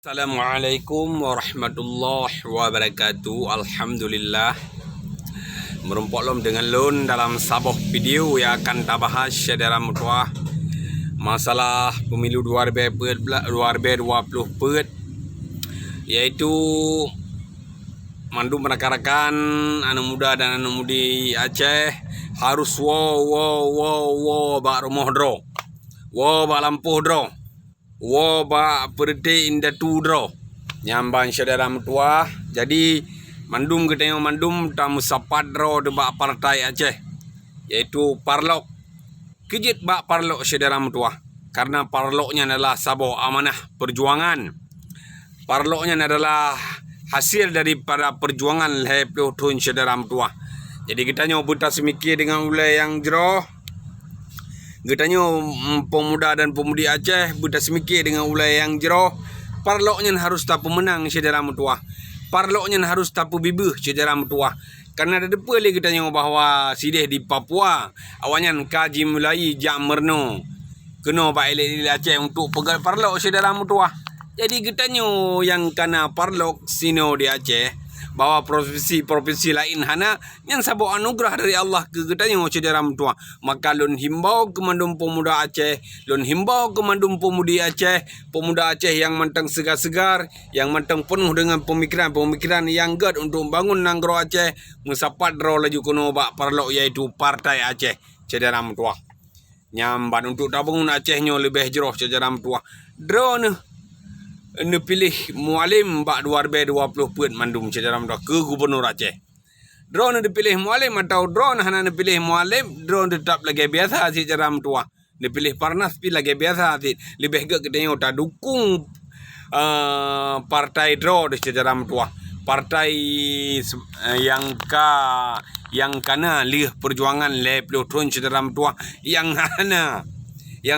Assalamualaikum warahmatullahi wabarakatuh. Alhamdulillah. Merumpok lom dengan lun dalam sebuah video yang akan kita bahas secara mutuah masalah pemilu 2020 yaitu mandu merakarakan anak muda dan anak mudi Aceh harus bak rumah dro, bak lampuh dro, ba perti inda tu dro nyamban saudara mutua. Jadi mandum kita yang mandum tamu sapat dro de bak partai Aceh yaitu Parlok. Kejit bak Parlok saudara mutua karena Parloknya adalah sabo amanah perjuangan. Parloknya adalah hasil daripada perjuangan leplo tun saudara mutua. Jadi kita nyoba semikir dengan ulai yang jero. Getanya pemuda dan pemudi Aceh budak semikir dengan ulai yang jero. Parloknya harus tak pemenang saudara mutua. Parloknya harus tak bibih saudara mutua. Karena ada depa lagi getanya bahawa sidih di Papua awalnya kaji mulai jam merno. Kena baik elok Aceh untuk pegal Parlok saudara mutua. Jadi getanya yang kena Parlok sino di Aceh bahwa provinsi lain hana yang sabuk anugerah dari Allah ke getanya saudara mutua. Maka lun himbau kemandum pemuda Aceh, lun himbau kemandum pemudi Aceh, pemuda Aceh yang mantang segar-segar, yang mantang penuh dengan pemikiran yang gad untuk bangun nanggro Aceh, musapat dro laju kuno bak Parlok yaitu Partai Aceh saudara mutua. Nyamban untuk tabungan Acehnya lebih jeroh saudara mutua. Dro ne pilih mualim bak 2020 pun mandum saudara mutua ke gubernur Aceh. Drone dipilih mualim atau drone hana dipilih mualim, drone tetap lagi biasa saudara mutua. Dipilih Parnas pi lagi biasa sih. Lebih ke ketanya tak dukung partai draw saudara mutua. Partai yang kana lih perjuangan leplo tun saudara mutua yang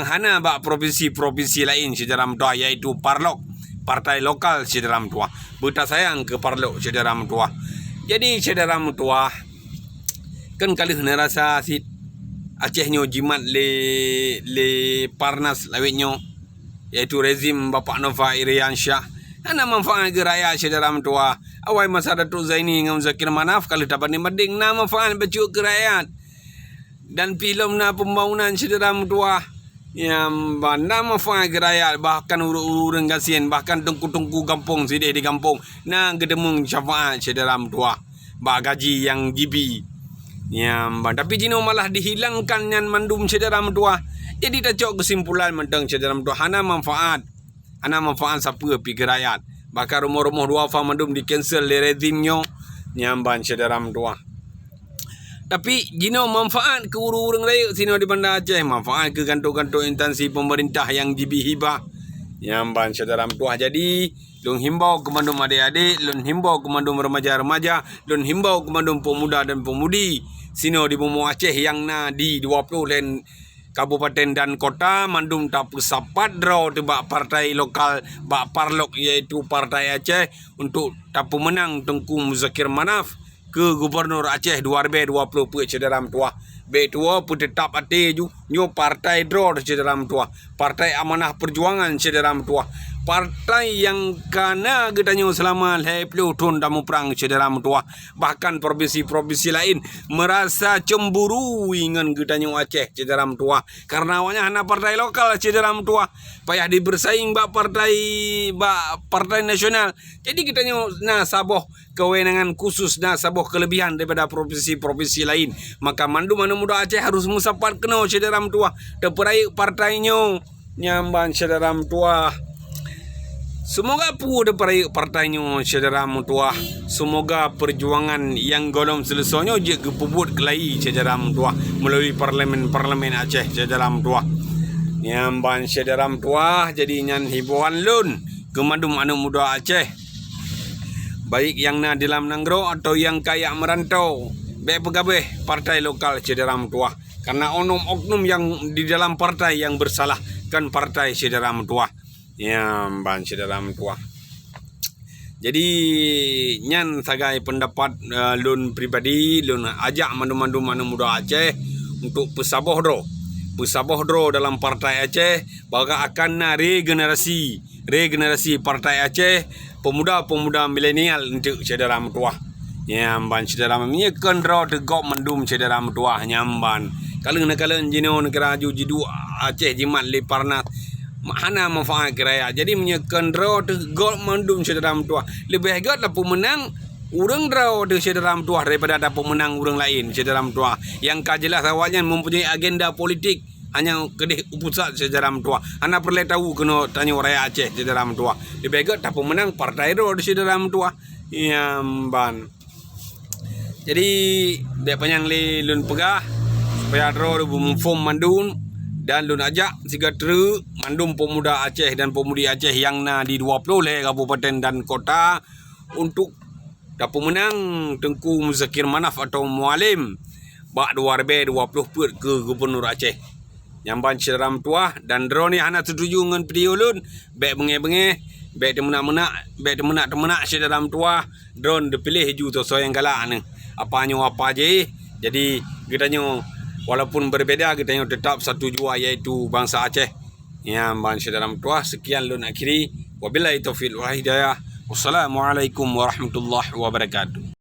hana bak provinsi lain saudara mutua yaitu Parlok. Partai lokal saudara mutua. Buta sayang ke Parlok saudara mutua. Jadi saudara mutua kan kali hena rasa si Acehnya jimat le Parnas lawitnya yaitu rezim Bapak Nova Iriansyah. Ana manfaat ke rakyat saudara mutua. Awai masa Datuk Zaini dengan Zakir Manaf kalau dapat nimeding na manfaat baju ke rakyat. Dan filem na pembangunan saudara mutua yang banda manfaat gerayat bahkan urang gasien bahkan tungku-tungku kampung sidih di kampung na gedemung syafaat saudara mutua bak gaji yang gibi yang tapi jino malah dihilangkan yang mandum saudara mutua. Jadi tak cok kesimpulan mentang saudara mutua hana manfaat siapa pi gerayat bahkan rumah-rumah dua fa mandum di cancel le rezimnya nyamban saudara mutua. Tapi jino manfaat ke urang raya sini di Bandar Aceh, manfaat ke kantor-kantor instansi pemerintah yang jibi hibah nyamban saudara mutua. Jadi lun himbau ke mandum adik-adik, lun himbau ke mandum remaja-remaja, lun himbau ke mandum pemuda dan pemudi sini di Bumi Aceh yang di 20 lain kabupaten dan kota mandum tak sapat draw tebak partai lokal bak Parlok yaitu Partai Aceh untuk tak pemenang Tengku Zakir Manaf ke gubernur Aceh 2020 saudara mutua. B2 pun tetap ate ju nyo partai draw saudara mutua. Partai Amanah Perjuangan saudara mutua. Partai yang kana getanya selama 20 tahun damu perang saudara mutua. Bahkan provinsi-provinsi lain merasa cemburu dengan getanya Aceh saudara mutua. Karena awalnya hanya partai lokal saudara mutua. Payah dibersaing bak partai nasional. Jadi kitanya saboh kewenangan khusus saboh kelebihan daripada provinsi-provinsi lain. Maka mandu mana muda Aceh harus musapat kena saudara mutua. Terperai partainya nyamban saudara mutua. Semoga pu terperai partainya saudara mutua. Semoga perjuangan yang golong selesainya je kepubut kelai saudara mutua melalui parlimen Aceh saudara mutua. Nyamban saudara mutua jadi nyan hiburan lun kemadum anak muda Aceh. Baik yang di dalam nanggro atau yang kayak merantau. Baik pegawai partai lokal saudara mutua. Karena oknum yang di dalam partai yang bersalah kan partai saudara mutua. Ya, ban saudara mutua. Jadi nyan sagai pendapat lun pribadi lun ajak mandu-mandu mana muda Aceh untuk pesaboh dro dalam partai Aceh bahwa akan regenerasi regenerasi Partai Aceh, pemuda-pemuda milenial untuk cedera metuah. Nyamban cedera menyekan draw tegok mendum cedera metuah nyamban. Kalau jino negara jujidu Aceh jimat liparnat. Hana manfaat keraya. Jadi menyekan draw tegok mendum cedera metuah. Lebih hebat lah pemenang urang draw de cedera metuah daripada ada pemenang urang lain cedera metuah. Yang kajelas awalnya mempunyai agenda politik. Hanya kedih pusat cedera metuah. Hana perlu tahu kena tanya raya Aceh cedera metuah. Lebih hebat tak pemenang partai draw de cedera metuah. Nyamban. Jadi dia panjang li lun pegah supaya draw form mandun dan lun ajak siga teru mandum pemuda Aceh dan pemudi Aceh yang na di 20 le kabupaten dan kota untuk dapat menang Tengku Muzakir Manaf atau Mualim bak 2020 put ke Gubernur Aceh. Nyamban cedera metuah dan draw ni hana setuju dengan video lun baik bengeh-bengeh baik temenak cedera metuah drone dipilih ju tu so yang galak ni. Apa je. Jadi kita nyo walaupun berbeza kita nyo tetap satu jua iaitu bangsa Aceh. Nyamban cedera metuah. Sekian lun akhiri. Wabillahi taufiq wal hidayah. Wassalamualaikum warahmatullahi wabarakatuh.